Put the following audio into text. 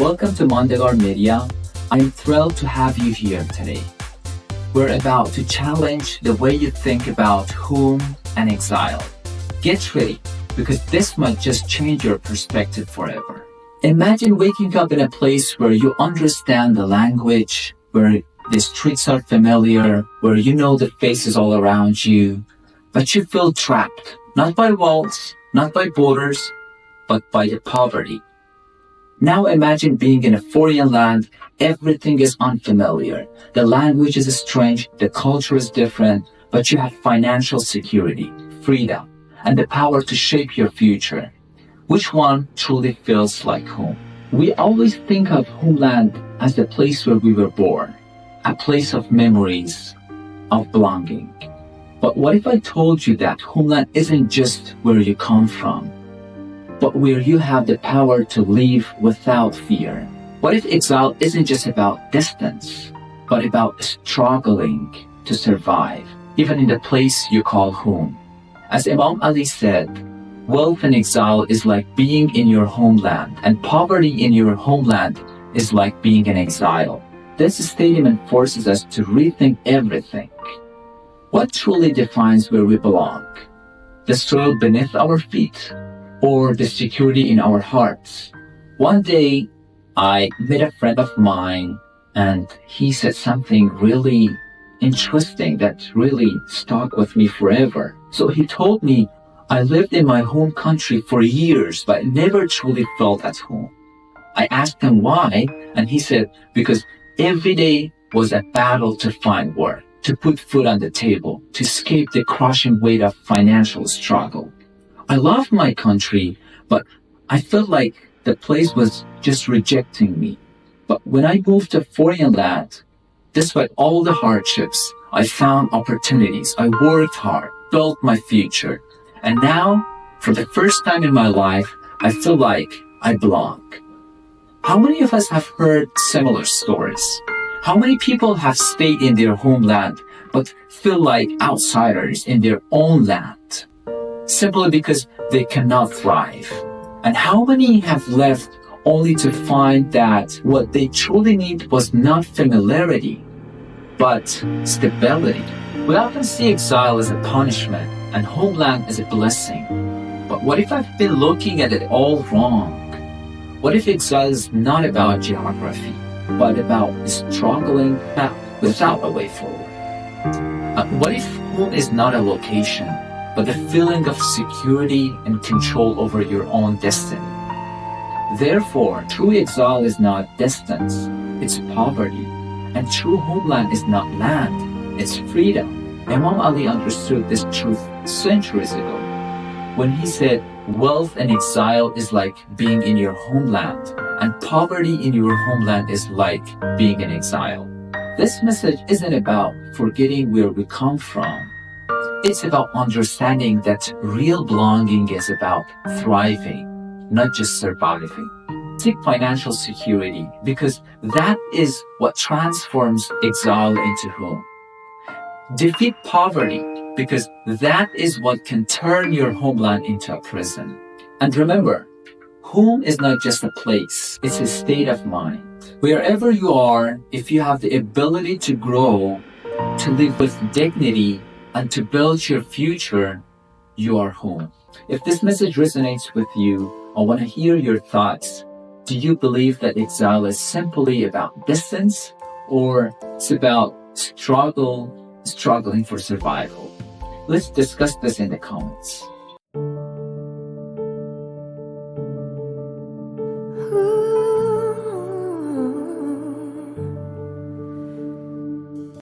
Welcome to Mandegar Media. I'm thrilled to have you here today. We're about to challenge the way you think about home and exile. Get ready, because this might just change your perspective forever. Imagine waking up in a place where you understand the language, where the streets are familiar, where you know the faces all around you, but you feel trapped, not by walls, not by borders, but by the poverty. Now imagine being in a foreign land. Everything is unfamiliar. The language is strange, the culture is different, but you have financial security, freedom, and the power to shape your future. Which one truly feels like home? We always think of Homeland as the place where we were born, a place of memories, of belonging. But what if I told you that Homeland isn't just where you come from, but where you have the power to live without fear? What if exile isn't just about distance, but about struggling to survive, even in the place you call home? As Imam Ali said, wealth in exile is like being in your homeland, and poverty in your homeland is like being in exile. This statement forces us to rethink everything. What truly defines where we belong? The soil beneath our feet, or the security in our hearts? One day, I met a friend of mine, and he said something really interesting that really stuck with me forever. So he told me, I lived in my home country for years, but never truly felt at home. I asked him why, and he said, because every day was a battle to find work, to put food on the table, to escape the crushing weight of financial struggle. I love my country, but I felt like the place was just rejecting me. But when I moved to foreign land, despite all the hardships, I found opportunities. I worked hard, built my future. And now, for the first time in my life, I feel like I belong. How many of us have heard similar stories? How many people have stayed in their homeland but feel like outsiders in their own land, simply because they cannot thrive? And how many have left only to find that what they truly need was not familiarity, but stability? We often see exile as a punishment and homeland as a blessing. But what if I've been looking at it all wrong? What if exile is not about geography, but about struggling without a way forward? What if home is not a location, but the feeling of security and control over your own destiny? Therefore, true exile is not distance, it's poverty. And true homeland is not land, it's freedom. Imam Ali understood this truth centuries ago when he said, wealth in exile is like being in your homeland, and poverty in your homeland is like being in exile. This message isn't about forgetting where we come from. It's about understanding that real belonging is about thriving, not just surviving. Seek financial security, because that is what transforms exile into home. Defeat poverty, because that is what can turn your homeland into a prison. And remember, home is not just a place, it's a state of mind. Wherever you are, if you have the ability to grow, to live with dignity, and to build your future, you are home. If this message resonates with you, I want to hear your thoughts. Do you believe that exile is simply about distance, or it's about struggling for survival? Let's discuss this in the comments.